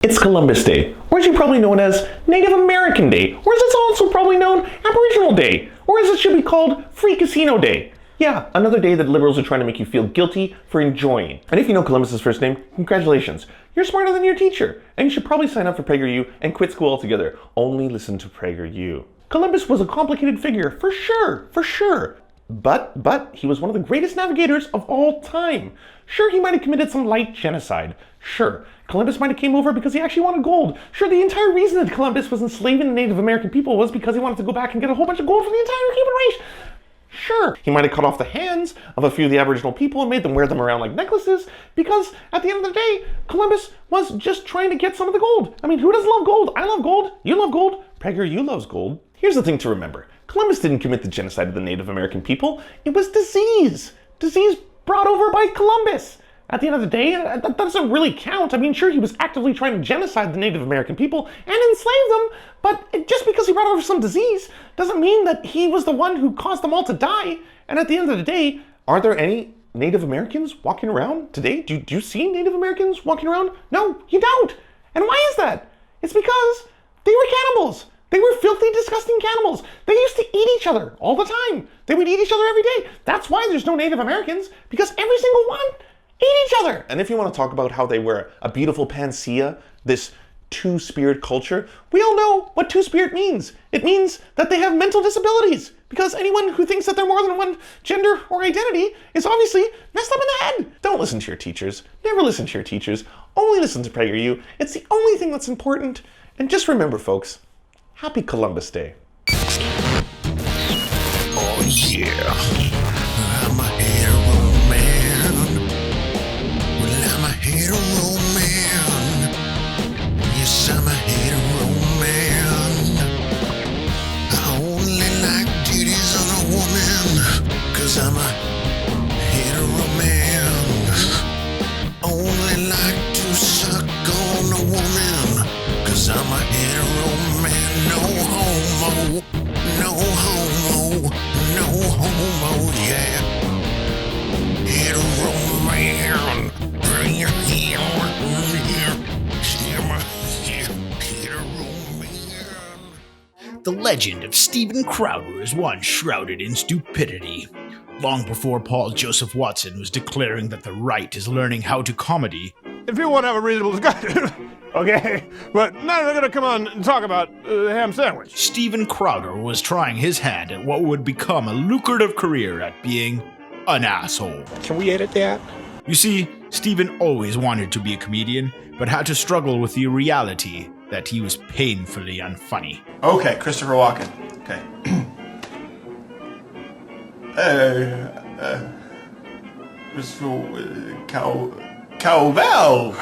It's Columbus Day, or as you probably know it as Native American Day, or as it's also probably known Aboriginal Day, or as it should be called Free Casino Day. Yeah, another day that liberals are trying to make you feel guilty for enjoying. And if you know Columbus's first name, congratulations. You're smarter than your teacher, and you should probably sign up for PragerU and quit school altogether. Only listen to PragerU. Columbus was a complicated figure, for sure. But he was one of the greatest navigators of all time. Sure, he might have committed some light genocide. Sure, Columbus might have came over because he actually wanted gold. Sure, the entire reason that Columbus was enslaving the Native American people was because he wanted to go back and get a whole bunch of gold for the entire human race. Sure, he might have cut off the hands of a few of the Aboriginal people and made them wear them around like necklaces because at the end of the day, Columbus was just trying to get some of the gold. I mean, who doesn't love gold? I love gold. You love gold. PragerU loves gold. Here's the thing to remember. Columbus didn't commit the genocide of the Native American people. It was disease. Disease brought over by Columbus. At the end of the day, that doesn't really count. I mean, sure, he was actively trying to genocide the Native American people and enslave them, but just because he brought over some disease doesn't mean that he was the one who caused them all to die. And at the end of the day, are there any Native Americans walking around today? Do you see Native Americans walking around? No, you don't. And why is that? It's because they were cannibals. They were filthy, disgusting cannibals. They used to eat each other all the time. They would eat each other every day. That's why there's no Native Americans, because every single one ate each other. And if you want to talk about how they were a beautiful panacea, this two-spirit culture, we all know what two-spirit means. It means that they have mental disabilities, because anyone who thinks that they're more than one gender or identity is obviously messed up in the head. Don't listen to your teachers. Never listen to your teachers. Only listen to PragerU. It's the only thing that's important. And just remember, folks, Happy Columbus Day. Oh yeah, I'm a hero man. Well, I'm a hero man. Yes, I'm a hero man. I only like titties on a woman, 'cause I'm a hero man. Only like to suck on a woman, 'cause I'm a hero man. No homo, no homo, no homo, yeah. Hetero man, bring your heel here. Hetero man. The legend of Stephen Crowder is one shrouded in stupidity. Long before Paul Joseph Watson was declaring that the right is learning how to comedy, if you want to have a reasonable discussion, okay, but now they're going to come on and talk about ham sandwich. Stephen Crowder was trying his hand at what would become a lucrative career at being an asshole. Can we edit that? You see, Stephen always wanted to be a comedian, but had to struggle with the reality that he was painfully unfunny. Okay, Christopher Walken. Okay. Cowbell.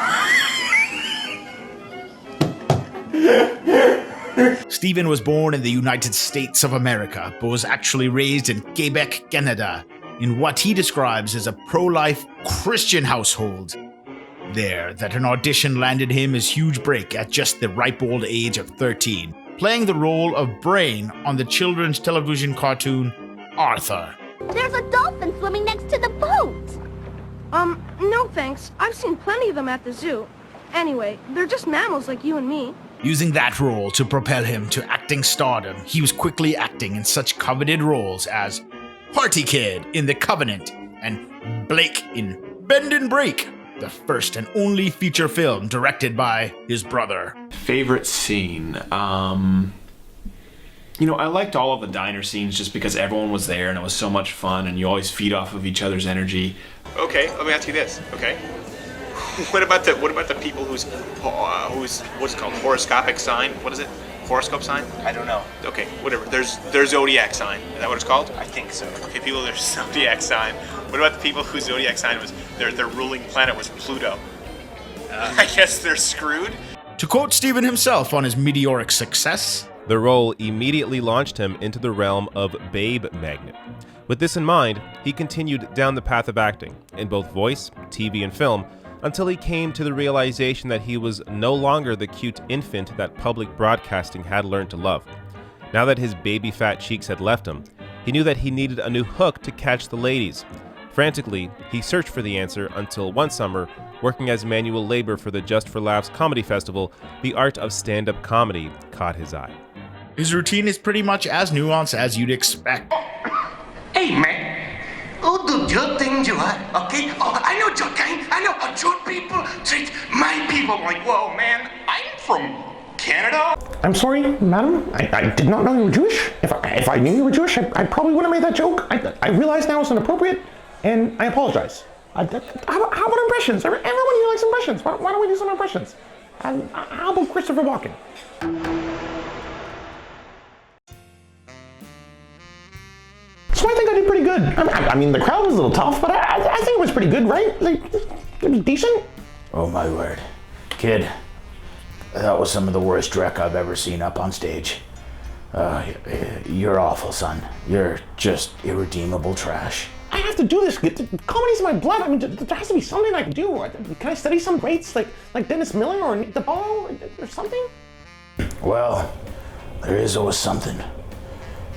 Stephen was born in the United States of America, but was actually raised in Quebec, Canada, in what he describes as a pro-life Christian household. There, that an audition landed him his huge break at just the ripe old age of 13, playing the role of Brain on the children's television cartoon Arthur. There's a dolphin swimming next to the boat. No thanks. I've seen plenty of them at the zoo. Anyway, they're just mammals like you and me. Using that role to propel him to acting stardom, he was quickly acting in such coveted roles as Party Kid in The Covenant and Blake in Bend and Break, the first and only feature film directed by his brother. Favorite scene? I liked all of the diner scenes just because everyone was there and it was so much fun and you always feed off of each other's energy. Okay, let me ask you this, okay? What about the people whose what's it called, horoscopic sign? What is it? Horoscope sign? I don't know. Okay, whatever. Their zodiac sign. Is that what it's called? I think so. Okay, people with their zodiac sign. What about the people whose zodiac sign was their ruling planet was Pluto? I guess they're screwed. To quote Stephen himself on his meteoric success, the role immediately launched him into the realm of babe magnet. With this in mind, he continued down the path of acting, in both voice, TV, and film, until he came to the realization that he was no longer the cute infant that public broadcasting had learned to love. Now that his baby fat cheeks had left him, he knew that he needed a new hook to catch the ladies. Frantically, he searched for the answer until one summer, Working as manual labor for the Just for Laughs comedy festival, the art of stand-up comedy caught his eye. His routine is pretty much as nuanced as you'd expect. Hey, man. Who do you think you are, okay? Oh, I know your kind. I know how your people treat my people. Like, whoa, man, I'm from Canada. I'm sorry, madam. I did not know you were Jewish. If I knew you were Jewish, I probably wouldn't have made that joke. I realize now it's inappropriate, and I apologize. How about impressions? Everyone here likes impressions. Why don't we do some impressions? How about Christopher Walken? So I think I did pretty good. I mean, the crowd was a little tough, but I think it was pretty good, right? Like, it was decent. Oh my word. Kid, that was some of the worst dreck I've ever seen up on stage. You're awful, son. You're just irredeemable trash. I have to do this. Comedy's in my blood. I mean, there has to be something I can do. Can I study some greats like Dennis Miller or Nick DeBall or something? Well, there is always something.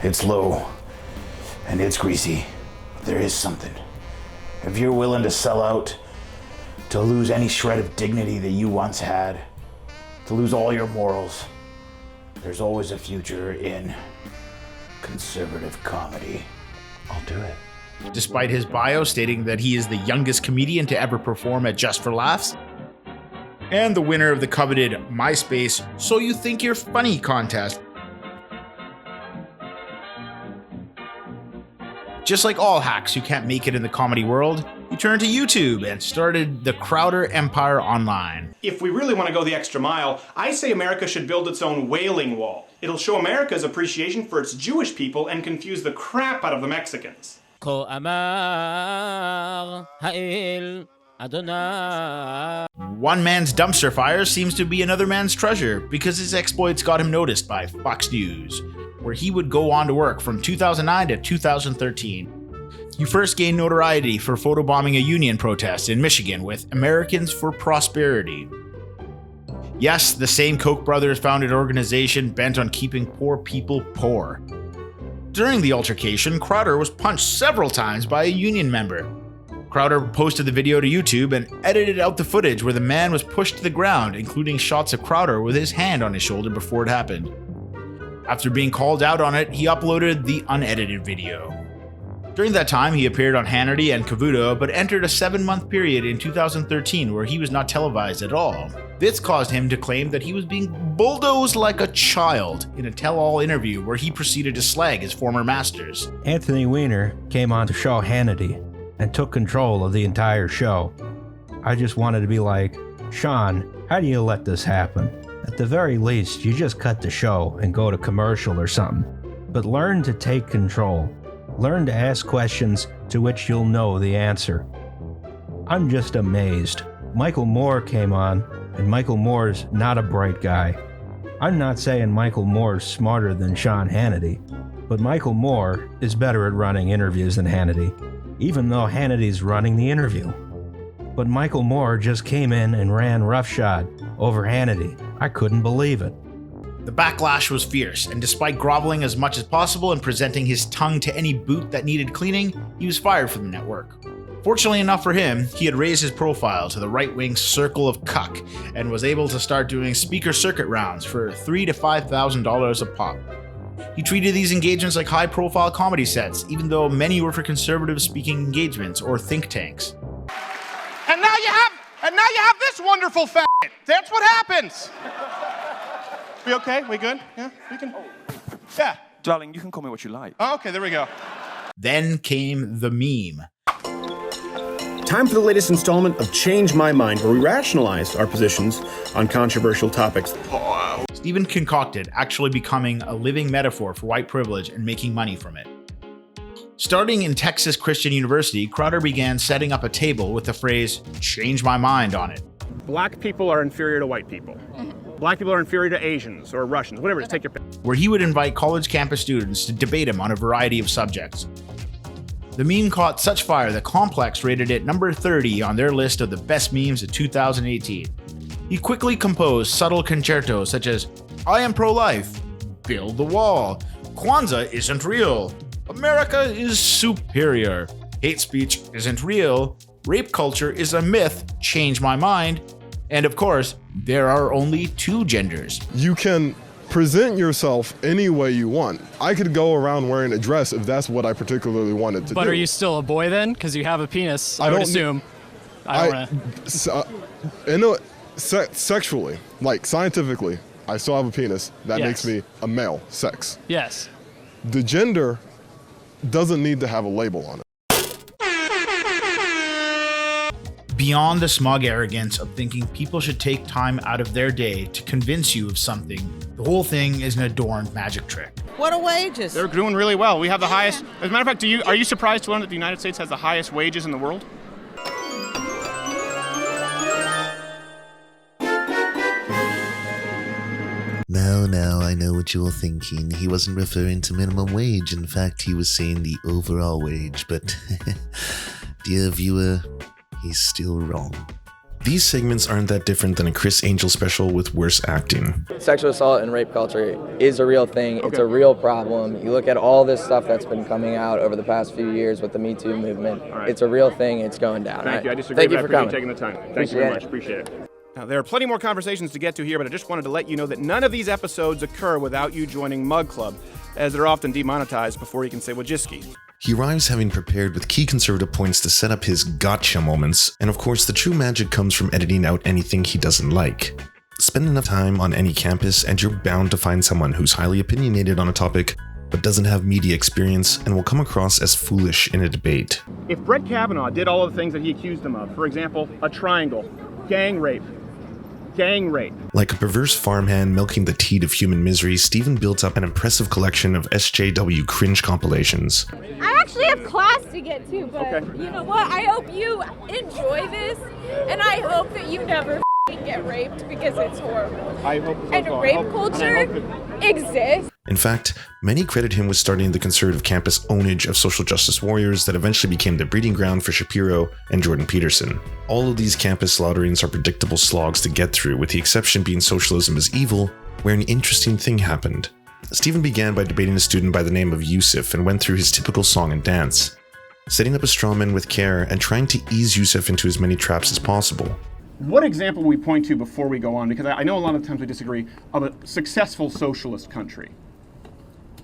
It's low and it's greasy. There is something. If you're willing to sell out, to lose any shred of dignity that you once had, to lose all your morals, there's always a future in conservative comedy. I'll do it. Despite his bio stating that he is the youngest comedian to ever perform at Just for Laughs, and the winner of the coveted MySpace So You Think You're Funny contest. Just like all hacks who can't make it in the comedy world, he turned to YouTube and started the Chowder Empire online. If we really want to go the extra mile, I say America should build its own wailing wall. It'll show America's appreciation for its Jewish people and confuse the crap out of the Mexicans. One man's dumpster fire seems to be another man's treasure because his exploits got him noticed by Fox News, where he would go on to work from 2009 to 2013. He first gained notoriety for photobombing a union protest in Michigan with Americans for Prosperity. Yes, the same Koch brothers founded organization bent on keeping poor people poor. During the altercation, Chowder was punched several times by a union member. Chowder posted the video to YouTube and edited out the footage where the man was pushed to the ground, including shots of Chowder with his hand on his shoulder before it happened. After being called out on it, he uploaded the unedited video. During that time, he appeared on Hannity and Cavuto, but entered a 7-month period in 2013 where he was not televised at all. This caused him to claim that he was being bulldozed like a child in a tell-all interview where he proceeded to slag his former masters. Anthony Weiner came on to show Hannity and took control of the entire show. I just wanted to be like, Sean, how do you let this happen? At the very least, you just cut the show and go to commercial or something. But learn to take control. Learn to ask questions to which you'll know the answer. I'm just amazed. Michael Moore came on, and Michael Moore's not a bright guy. I'm not saying Michael Moore's smarter than Sean Hannity, but Michael Moore is better at running interviews than Hannity, even though Hannity's running the interview. But Michael Moore just came in and ran roughshod over Hannity. I couldn't believe it. The backlash was fierce, and despite groveling as much as possible and presenting his tongue to any boot that needed cleaning, he was fired from the network. Fortunately enough for him, he had raised his profile to the right-wing circle of cuck and was able to start doing speaker circuit rounds for $3,000 to $5,000 a pop. He treated these engagements like high-profile comedy sets, even though many were for conservative speaking engagements or think tanks. And now you have this wonderful faggot. That's what happens. We okay? We good? Yeah, we can. Yeah. Darling, you can call me what you like. Oh, okay, there we go. Then came the meme. Time for the latest installment of Change My Mind, where we rationalize our positions on controversial topics. Stephen concocted actually becoming a living metaphor for white privilege and making money from it. Starting in Texas Christian University, Chowder began setting up a table with the phrase, "Change my mind" on it. Black people are inferior to white people. Black people are inferior to Asians or Russians, whatever, just take your pick. Where he would invite college campus students to debate him on a variety of subjects. The meme caught such fire that Complex rated it number 30 on their list of the best memes of 2018. He quickly composed subtle concertos such as, "I am pro-life," "Build the wall," "Kwanzaa isn't real," "America is superior," "Hate speech isn't real," rape culture is a myth, change my mind, and of course, there are only 2 genders. You can present yourself any way you want. I could go around wearing a dress if that's what I particularly wanted to do. But are you still a boy then? Because you have a penis, I would assume. Sexually, like scientifically, I still have a penis. That Yes. makes me a male sex. Yes. The gender doesn't need to have a label on it. Beyond the smug arrogance of thinking people should take time out of their day to convince you of something, the whole thing is an adorned magic trick. What are wages? They're doing really well. We have the highest. As a matter of fact, are you surprised to learn that the United States has the highest wages in the world? Now, I know what you're thinking. He wasn't referring to minimum wage. In fact, he was saying the overall wage. But, dear viewer, he's still wrong. These segments aren't that different than a Chris Angel special with worse acting. Sexual assault and rape culture is a real thing. It's a real problem. You look at all this stuff that's been coming out over the past few years with the Me Too movement. It's a real thing. It's going down. Thank you. I disagree. Thank you for coming. Taking the time. Thank you very much. Appreciate it. Now, there are plenty more conversations to get to here, but I just wanted to let you know that none of these episodes occur without you joining Mug Club, as they're often demonetized before you can say Wojcicki. He arrives having prepared with key conservative points to set up his gotcha moments, and of course the true magic comes from editing out anything he doesn't like. Spend enough time on any campus and you're bound to find someone who's highly opinionated on a topic, but doesn't have media experience and will come across as foolish in a debate. If Brett Kavanaugh did all of the things that he accused him of, for example, a triangle, gang rape. Like a perverse farmhand milking the teat of human misery, Stephen built up an impressive collection of SJW cringe compilations. I actually have class to get to, but you know what? I hope you enjoy this, and I hope that you never get raped because it's horrible. I hope so. And rape culture exists. In fact, many credit him with starting the conservative campus ownage of social justice warriors that eventually became the breeding ground for Shapiro and Jordan Peterson. All of these campus slaughterings are predictable slogs to get through, with the exception being socialism is evil, where an interesting thing happened. Stephen began by debating a student by the name of Yusuf and went through his typical song and dance, setting up a straw man with care and trying to ease Yusuf into as many traps as possible. What example will we point to before we go on? Because I know a lot of times we disagree, of a successful socialist country.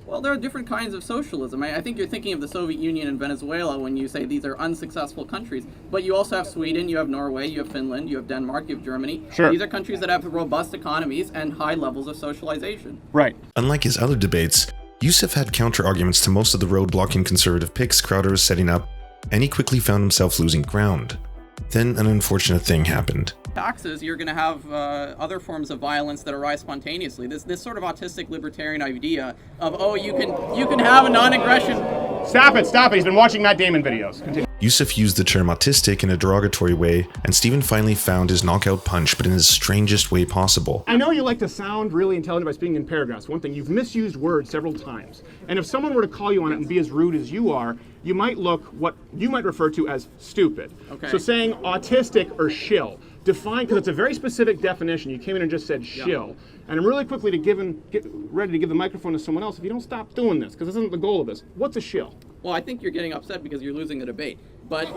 Well, there are different kinds of socialism. I think you're thinking of the Soviet Union and Venezuela when you say these are unsuccessful countries. But you also have Sweden, you have Norway, you have Finland, you have Denmark, you have Germany. Sure. These are countries that have robust economies and high levels of socialization. Right. Unlike his other debates, Yusuf had counter-arguments to most of the road-blocking conservative picks Chowder was setting up, and he quickly found himself losing ground. Then an unfortunate thing happened. Taxes, you're going to have other forms of violence that arise spontaneously. This sort of autistic libertarian idea of, oh, you can have a non-aggression. Stop it. He's been watching Matt Damon videos. Continue. Yusuf used the term autistic in a derogatory way, and Stephen finally found his knockout punch, but in the strangest way possible. I know you like to sound really intelligent by speaking in paragraphs. One thing, you've misused words several times. And if someone were to call you on it and be as rude as you are, you might look what you might refer to as stupid. Okay. So saying autistic or shill, define, because it's a very specific definition. You came in and just said shill. And I'm really quickly get ready to give the microphone to someone else if you don't stop doing this, because this isn't the goal of this. What's a shill? Well, I think you're getting upset because you're losing the debate. But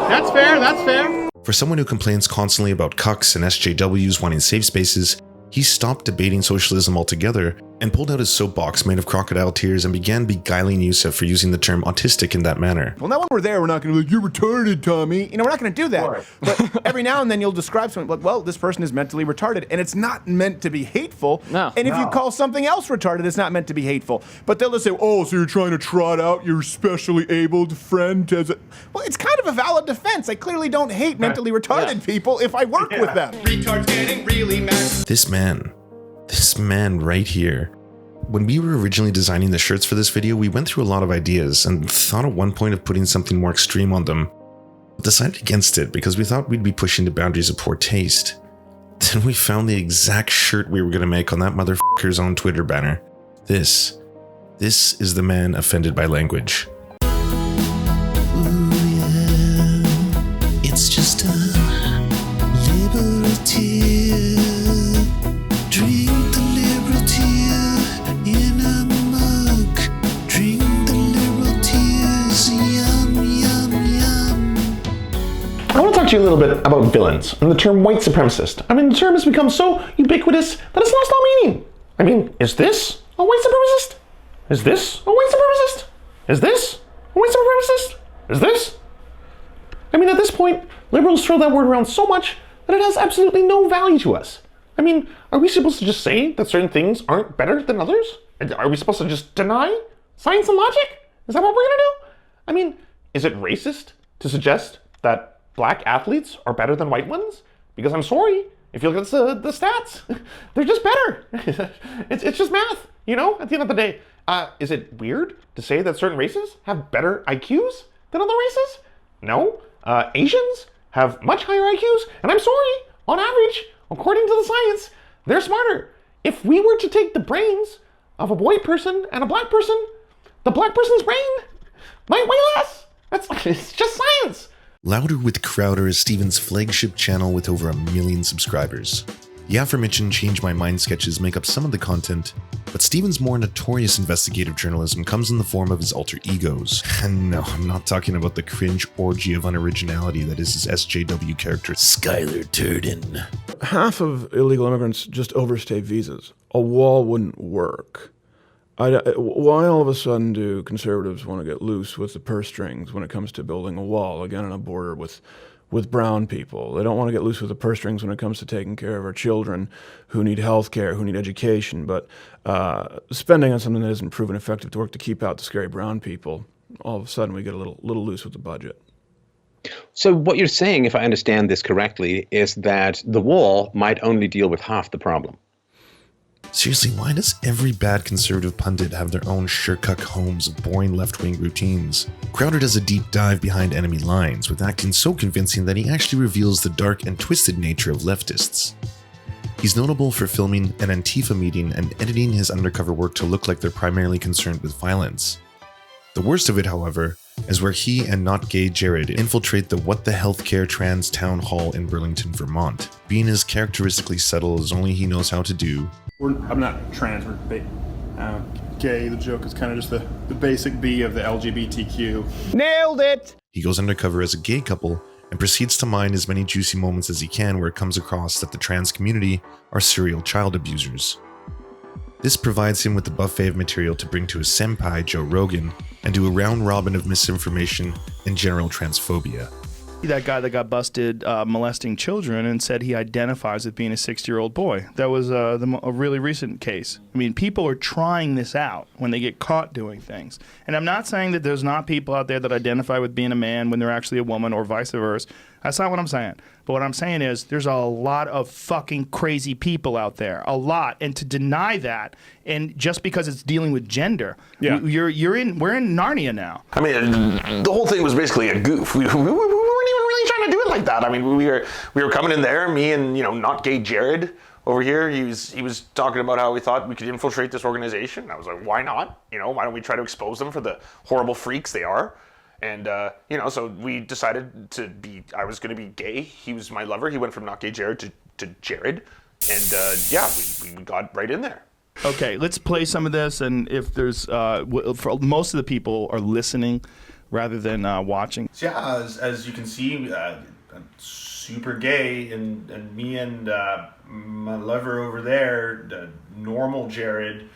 that's fair. For someone who complains constantly about cucks and SJWs wanting safe spaces, he stopped debating socialism altogether and pulled out his soapbox made of crocodile tears and began beguiling Yusuf for using the term autistic in that manner. Well, now when we're there, we're not going to be like, you're retarded, Tommy. You know, we're not going to do that. Right. But every now and then you'll describe something like, well, this person is mentally retarded, and it's not meant to be hateful. No. And if you call something else retarded, it's not meant to be hateful. But they'll just say, oh, so you're trying to trot out your specially abled friend as a... Well, it's kind of a valid defense. I clearly don't hate mentally retarded people if I work with them. Retards getting really mad. This man right here. When we were originally designing the shirts for this video, we went through a lot of ideas and thought at one point of putting something more extreme on them, but decided against it because we thought we'd be pushing the boundaries of poor taste. Then we found the exact shirt we were going to make on that motherfucker's own Twitter banner. This is the man offended by language. Ooh, yeah. It's just a liberty. Drink the liberty in a mug. Drink the liberties, yum, yum, yum. talk to you a little bit about villains and the term white supremacist. I mean, the term has become so ubiquitous that it's lost all meaning. I mean, is this a white supremacist? Is this a white supremacist? Is this a white supremacist? Is this? I mean, at this point, liberals throw that word around so much that it has absolutely no value to us. I mean, are we supposed to just say that certain things aren't better than others? Are we supposed to just deny science and logic? Is that what we're gonna do? I mean, is it racist to suggest that black athletes are better than white ones? Because I'm sorry, if you look at the stats, they're just better. It's just math, you know, at the end of the day. Is it weird to say that certain races have better IQs than other races? No. Asians have much higher IQs, and I'm sorry, on average, according to the science, they're smarter. If we were to take the brains of a white person and a black person, the black person's brain might weigh less. It's just science. Louder with Chowder is Steven's flagship channel with over 1 million subscribers. The aforementioned Change My Mind sketches make up some of the content, but Steven's more notorious investigative journalism comes in the form of his alter egos. And no, I'm not talking about the cringe orgy of unoriginality that is his SJW character, Skylar Turden. Half of illegal immigrants just overstay visas. A wall wouldn't work. Why all of a sudden do conservatives want to get loose with the purse strings when it comes to building a wall, again, on a border with brown people? They don't want to get loose with the purse strings when it comes to taking care of our children who need health care, who need education, but spending on something that isn't proven effective to work to keep out the scary brown people, all of a sudden we get a little loose with the budget. So what you're saying, if I understand this correctly, is that the wall might only deal with half the problem. Seriously, why does every bad conservative pundit have their own Shercock Holmes of boring left-wing routines? Chowder does a deep dive behind enemy lines, with acting so convincing that he actually reveals the dark and twisted nature of leftists. He's notable for filming an Antifa meeting and editing his undercover work to look like they're primarily concerned with violence. The worst of it, however, is where he and Not Gay Jared infiltrate the What the Healthcare Trans Town Hall in Burlington, Vermont, being as characteristically subtle as only he knows how to do. I'm not trans, we're gay. The joke is kind of just the basic B of the LGBTQ. Nailed it! He goes undercover as a gay couple and proceeds to mine as many juicy moments as he can where it comes across that the trans community are serial child abusers. This provides him with the buffet of material to bring to his senpai, Joe Rogan, and do a round robin of misinformation and general transphobia. That guy that got busted molesting children and said he identifies with being a 60-year-old boy. That was a really recent case. I mean, people are trying this out when they get caught doing things. And I'm not saying that there's not people out there that identify with being a man when they're actually a woman or vice versa. That's not what I'm saying. But what I'm saying is there's a lot of fucking crazy people out there. A lot. And to deny that, and just because it's dealing with gender, we're in Narnia now. I mean, the whole thing was basically a goof. We weren't even really trying to do it like that. I mean, we were coming in there, me and, Not Gay Jared over here. He was talking about how we thought we could infiltrate this organization. I was like, why not? Why don't we try to expose them for the horrible freaks they are? And, so we decided I was going to be gay. He was my lover. He went from Not Gay Jared to Jared. And, we got right in there. Okay, let's play some of this. And if there's, for most of the people are listening rather than watching. So yeah, as you can see, super gay. And me and my lover over there, normal Jared,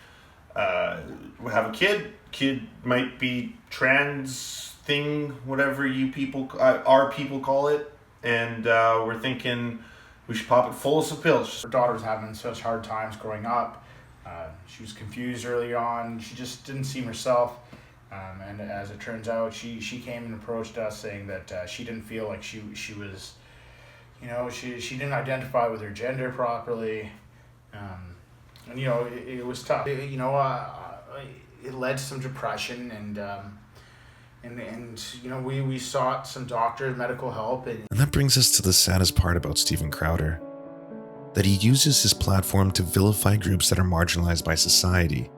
we have a kid. Kid might be trans thing, whatever you people, our people call it, and we're thinking we should pop it full of some pills. Her daughter was having such hard times growing up. She was confused early on. She just didn't seem herself. And as it turns out, she came and approached us saying that she didn't feel like she was, she didn't identify with her gender properly. And it was tough. It led to some depression and we sought some doctors, medical help. And that brings us to the saddest part about Steven Chowder, that he uses his platform to vilify groups that are marginalized by society.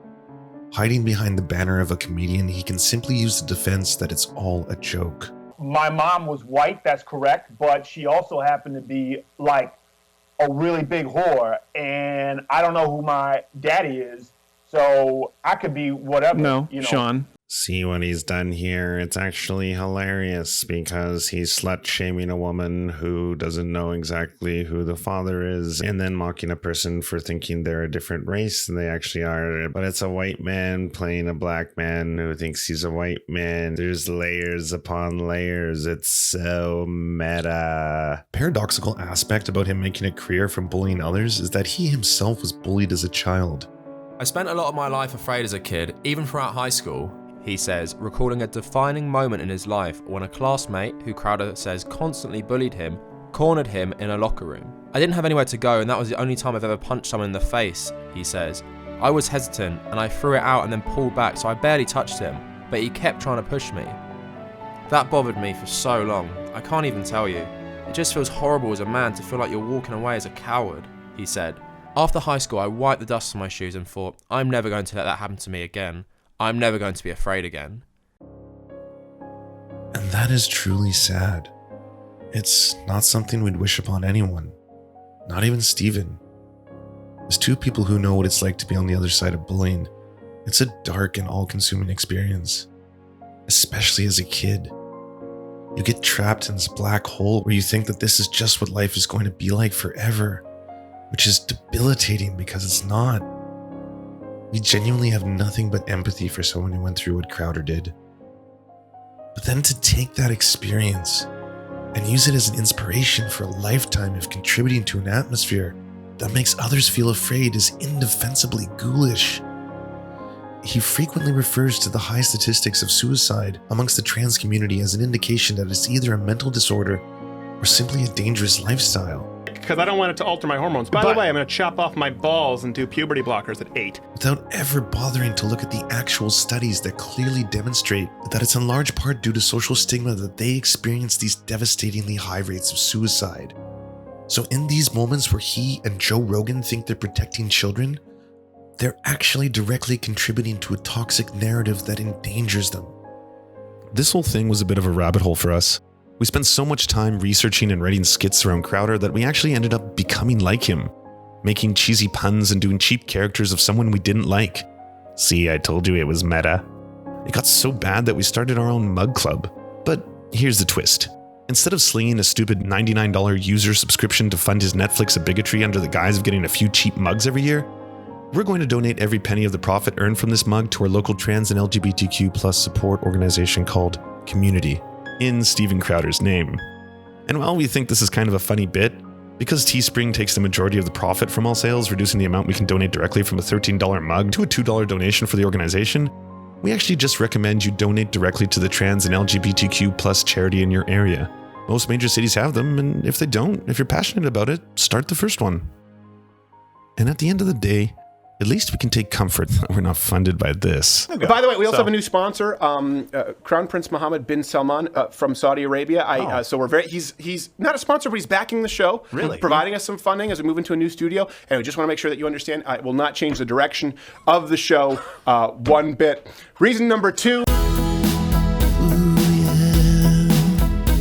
Hiding behind the banner of a comedian, he can simply use the defense that it's all a joke. My mom was white, that's correct, but she also happened to be like a really big whore, and I don't know who my daddy is, so I could be whatever. No, Sean, See what he's done here? It's actually hilarious because he's slut-shaming a woman who doesn't know exactly who the father is and then mocking a person for thinking they're a different race than they actually are. But it's a white man playing a black man who thinks he's a white man. There's layers upon layers. It's so meta. Paradoxical aspect about him making a career from bullying others is that he himself was bullied as a child. I spent a lot of my life afraid as a kid, even throughout high school. He says, recalling a defining moment in his life when a classmate, who Crowder says constantly bullied him, cornered him in a locker room. I didn't have anywhere to go, and that was the only time I've ever punched someone in the face, he says. I was hesitant, and I threw it out and then pulled back, so I barely touched him, but he kept trying to push me. That bothered me for so long, I can't even tell you. It just feels horrible as a man to feel like you're walking away as a coward, he said. After high school, I wiped the dust from my shoes and thought, I'm never going to let that happen to me again. I'm never going to be afraid again. And that is truly sad. It's not something we'd wish upon anyone. Not even Steven. As two people who know what it's like to be on the other side of bullying, it's a dark and all-consuming experience. Especially as a kid. You get trapped in this black hole where you think that this is just what life is going to be like forever, which is debilitating because it's not. We genuinely have nothing but empathy for someone who went through what Crowder did. But then to take that experience and use it as an inspiration for a lifetime of contributing to an atmosphere that makes others feel afraid is indefensibly ghoulish. He frequently refers to the high statistics of suicide amongst the trans community as an indication that it's either a mental disorder or simply a dangerous lifestyle. Because I don't want it to alter my hormones. By the way, I'm going to chop off my balls and do puberty blockers at 8. Without ever bothering to look at the actual studies that clearly demonstrate that it's in large part due to social stigma that they experience these devastatingly high rates of suicide. So in these moments where he and Joe Rogan think they're protecting children, they're actually directly contributing to a toxic narrative that endangers them. This whole thing was a bit of a rabbit hole for us. We spent so much time researching and writing skits around Crowder that we actually ended up becoming like him, making cheesy puns and doing cheap characters of someone we didn't like. See, I told you it was meta. It got so bad that we started our own mug club. But here's the twist. Instead of slinging a stupid $99 user subscription to fund his Netflix of bigotry under the guise of getting a few cheap mugs every year, we're going to donate every penny of the profit earned from this mug to our local trans and LGBTQ+ support organization called Community, in Steven Crowder's name. And while we think this is kind of a funny bit, because Teespring takes the majority of the profit from all sales, reducing the amount we can donate directly from a $13 mug to a $2 donation for the organization, we actually just recommend you donate directly to the trans and LGBTQ+ charity in your area. Most major cities have them, and if they don't, if you're passionate about it, start the first one. And at the end of the day, at least we can take comfort that we're not funded by this. Okay. By the way, we also have a new sponsor, Crown Prince Mohammed bin Salman from Saudi Arabia. So we're he's not a sponsor, but he's backing the show, Really? providing us some funding as we move into a new studio. And we just want to make sure that you understand, it will not change the direction of the show one bit. Reason number 2.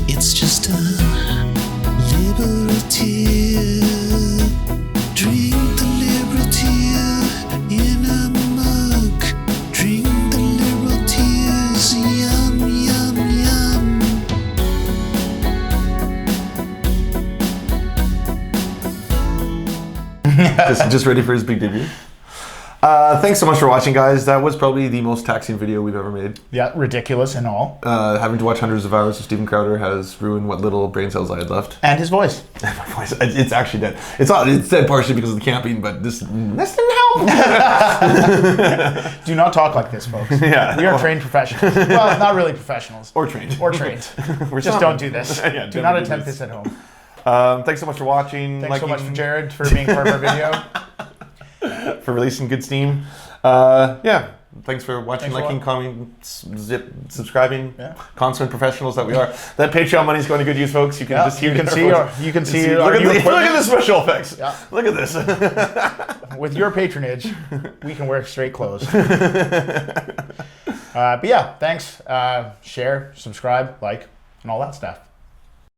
It's just a liberty. Drink the liberty in a mug. Drink the liberties. Yum, yum, yum. just ready for his big debut. Thanks so much for watching, guys. That was probably the most taxing video we've ever made. Yeah, ridiculous and all. Having to watch hundreds of hours of Steven Crowder has ruined what little brain cells I had left. And his voice. And my voice. It's actually dead. It's dead partially because of the camping, but this didn't help. Do not talk like this, folks. Yeah. We are trained professionals. Well, not really professionals. Or trained. Or trained. We're Just some. don't do this. Yeah, do not attempt this at home. Thanks so much for watching. Thanks so much for Jared for being part of our video. For releasing good steam. Thanks for watching, liking, commenting, subscribing. Yeah. Consummate professionals that we are. That Patreon money is going to good use, folks. You can just hear. You can see our look at the special effects. Yeah. Look at this. With your patronage, we can wear straight clothes. But yeah, thanks. Share, subscribe, like, and all that stuff.